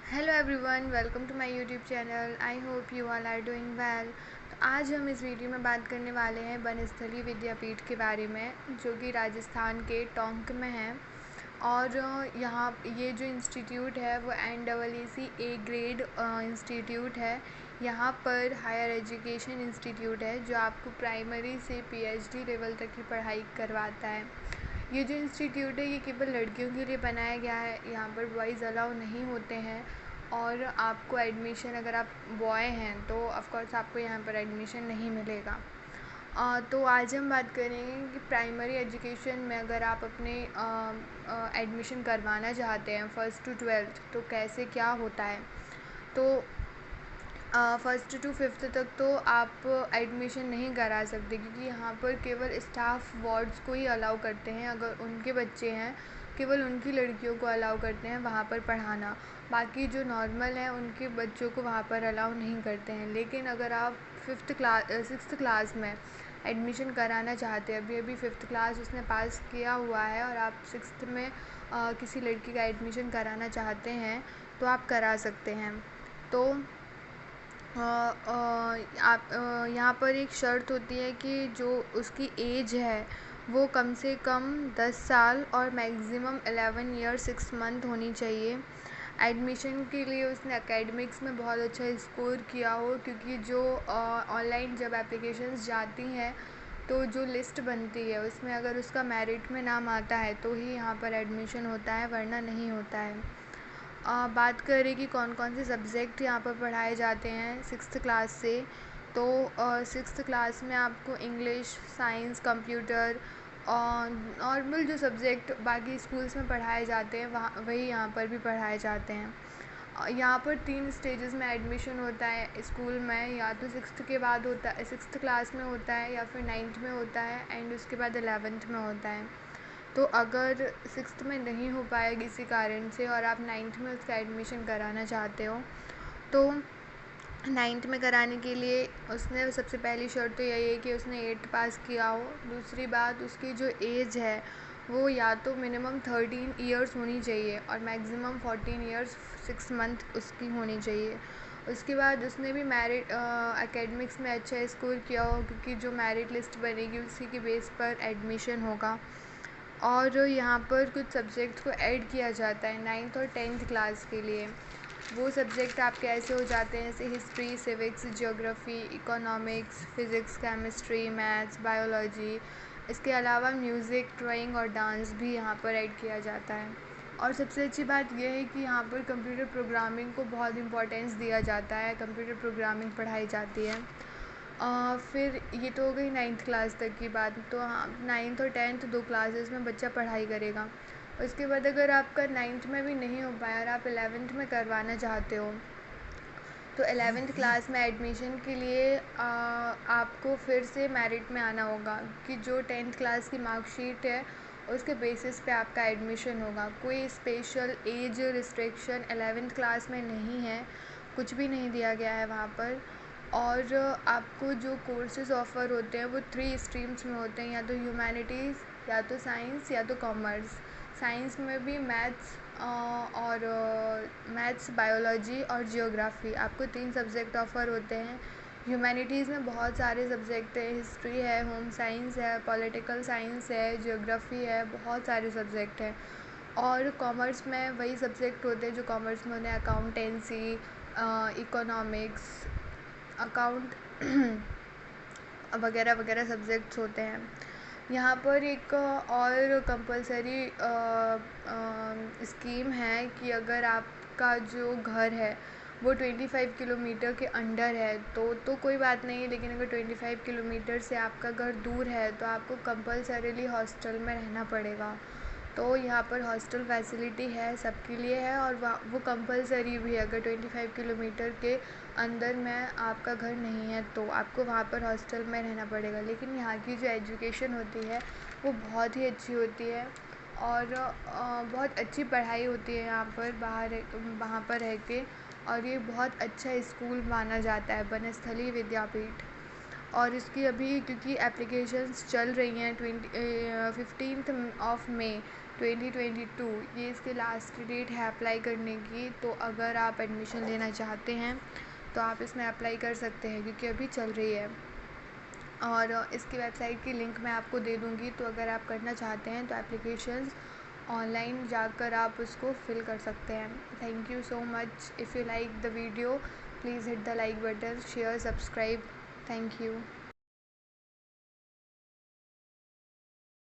Hello everyone, welcome to my YouTube channel. I hope you all are doing well. तो आज हम इस video में बात करने वाले हैं बनस्थली विद्यापीठ के बारे में, जो कि राजस्थान के टोंक में है। और यहाँ ये जो इंस्टीट्यूट है वो NEEC ए ग्रेड इंस्टीट्यूट है। यहाँ पर हायर एजुकेशन इंस्टीट्यूट है जो आपको प्राइमरी से PhD लेवल तक की पढ़ाई करवाता है। ये जो इंस्टीट्यूट है ये केवल लड़कियों के लिए बनाया गया है। यहाँ पर बॉयज़ अलाउ नहीं होते हैं। और आपको एडमिशन, अगर आप बॉय हैं तो ऑफ़ कोर्स आपको यहाँ पर एडमिशन नहीं मिलेगा। तो आज हम बात करेंगे कि प्राइमरी एजुकेशन में अगर आप अपने एडमिशन करवाना चाहते हैं फर्स्ट टू ट्वेल्थ, तो कैसे क्या होता है। तो फर्स्ट टू फिफ्थ तक तो आप एडमिशन नहीं करा सकते, क्योंकि यहाँ पर केवल स्टाफ वार्ड्स को ही अलाउ करते हैं। अगर उनके बच्चे हैं, केवल उनकी लड़कियों को अलाउ करते हैं वहाँ पर पढ़ाना। बाकी जो नॉर्मल हैं उनके बच्चों को वहाँ पर अलाउ नहीं करते हैं। लेकिन अगर आप सिक्स्थ क्लास में एडमिशन कराना चाहते हैं, अभी फिफ्थ क्लास उसने पास किया हुआ है और आप सिक्स्थ में किसी लड़की का एडमिशन कराना चाहते हैं तो आप करा सकते हैं। तो आप यहाँ पर एक शर्त होती है कि जो उसकी एज है वो कम से कम 10 साल और मैक्सिमम 11 ईयर 6 मंथ होनी चाहिए। एडमिशन के लिए उसने एकेडमिक्स में बहुत अच्छा स्कोर किया हो, क्योंकि जो ऑनलाइन जब एप्लीकेशंस जाती हैं तो जो लिस्ट बनती है उसमें अगर उसका मेरिट में नाम आता है तो ही यहाँ पर एडमिशन होता है, वरना नहीं होता है। बात करें कि कौन कौन से सब्जेक्ट यहाँ पर पढ़ाए जाते हैं सिक्स्थ क्लास से, तो सिक्स्थ क्लास में आपको इंग्लिश, साइंस, कंप्यूटर और नॉर्मल जो सब्जेक्ट बाकी स्कूल्स में पढ़ाए जाते हैं वही यहाँ पर भी पढ़ाए जाते हैं। यहाँ पर 3 स्टेजेस में एडमिशन होता है स्कूल में। या तो सिक्स्थ के बाद होता है, सिक्स्थ क्लास में होता है, या फिर 9th में होता है, एंड उसके बाद 11th में होता है। तो अगर सिक्स्थ में नहीं हो पाया किसी कारण से और आप 9th में उसका एडमिशन कराना चाहते हो, तो 9th में कराने के लिए उसने सबसे पहली शर्त तो यही है कि उसने 8th पास किया हो। दूसरी बात, उसकी जो एज है वो या तो मिनिमम 13 ईयर्स होनी चाहिए और मैक्सिमम 14 ईयर्स 6 मंथ उसकी होनी चाहिए। उसके बाद उसने भी मेरिट एकेडमिक्स में अच्छा स्कोर किया हो, क्योंकि जो मेरिट लिस्ट बनेगी उसी के बेस पर एडमिशन होगा। और यहाँ पर कुछ सब्जेक्ट को ऐड किया जाता है 9th और 10th क्लास के लिए। वो सब्जेक्ट आपके ऐसे हो जाते हैं जैसे history, civics, geography, economics, physics, chemistry, maths, biology. इसके अलावा म्यूज़िक, ड्राइंग और डांस भी यहाँ पर ऐड किया जाता है। और सबसे अच्छी बात यह है कि यहाँ पर कंप्यूटर प्रोग्रामिंग को बहुत इम्पोर्टेंस दिया जाता है, कंप्यूटर प्रोग्रामिंग पढ़ाई जाती है। फिर ये तो हो गई 9th क्लास तक की बात। तो हाँ, 9th और 10th 2 क्लासेस में बच्चा पढ़ाई करेगा। उसके बाद अगर आपका 9th में भी नहीं हो पाया और आप 11th में करवाना चाहते हो, तो 11th क्लास में एडमिशन के लिए आपको फिर से मेरिट में आना होगा, कि जो 10th क्लास की मार्कशीट है उसके बेसिस पे आपका एडमिशन होगा। कोई special as restriction 11th class में नहीं है, कुछ भी नहीं दिया गया है वहाँ पर। और आपको जो कोर्सेज़ ऑफ़र होते हैं वो 3 स्ट्रीम्स में होते हैं, या तो ह्यूमैनिटीज़, या तो साइंस, या तो कॉमर्स। साइंस में भी मैथ्स, बायोलॉजी और जियोग्राफी, आपको 3 सब्जेक्ट ऑफ़र होते हैं। ह्यूमैनिटीज़ में बहुत सारे सब्जेक्ट हैं, हिस्ट्री है, होम साइंस है, पॉलिटिकल साइंस है, जियोग्राफी है, बहुत सारे सब्जेक्ट हैं। और कॉमर्स में वही सब्जेक्ट होते हैं जो कॉमर्स में होते हैं, अकाउंटेंसी, इकोनॉमिक्स, अकाउंट वगैरह वगैरह सब्जेक्ट्स होते हैं। यहाँ पर एक और कंपलसरी स्कीम है कि अगर आपका जो घर है वो 25 किलोमीटर के अंडर है तो कोई बात नहीं है, लेकिन अगर 25 किलोमीटर से आपका घर दूर है तो आपको कंपलसरीली हॉस्टल में रहना पड़ेगा। तो यहाँ पर हॉस्टल फैसिलिटी है, सबके लिए है, और वो कंपलसरी भी है। अगर 25 किलोमीटर के अंदर में आपका घर नहीं है तो आपको वहाँ पर हॉस्टल में रहना पड़ेगा। लेकिन यहाँ की जो एजुकेशन होती है वो बहुत ही अच्छी होती है और बहुत अच्छी पढ़ाई होती है यहाँ पर वहाँ पर रह के। और ये बहुत अच्छा स्कूल माना जाता है बनस्थली विद्यापीठ। और इसकी अभी क्योंकि एप्लीकेशंस चल रही हैं 15 मई 2022, ये इसकी लास्ट डेट है अप्लाई करने की। तो अगर आप एडमिशन लेना चाहते हैं तो आप इसमें अप्लाई कर सकते हैं क्योंकि अभी चल रही है। और इसकी वेबसाइट की लिंक मैं आपको दे दूँगी, तो अगर आप करना चाहते हैं तो एप्लीकेशंस ऑनलाइन जाकर आप उसको फिल कर सकते हैं। Thank you so much. If you like the video, please hit the like button, share, subscribe. Thank you.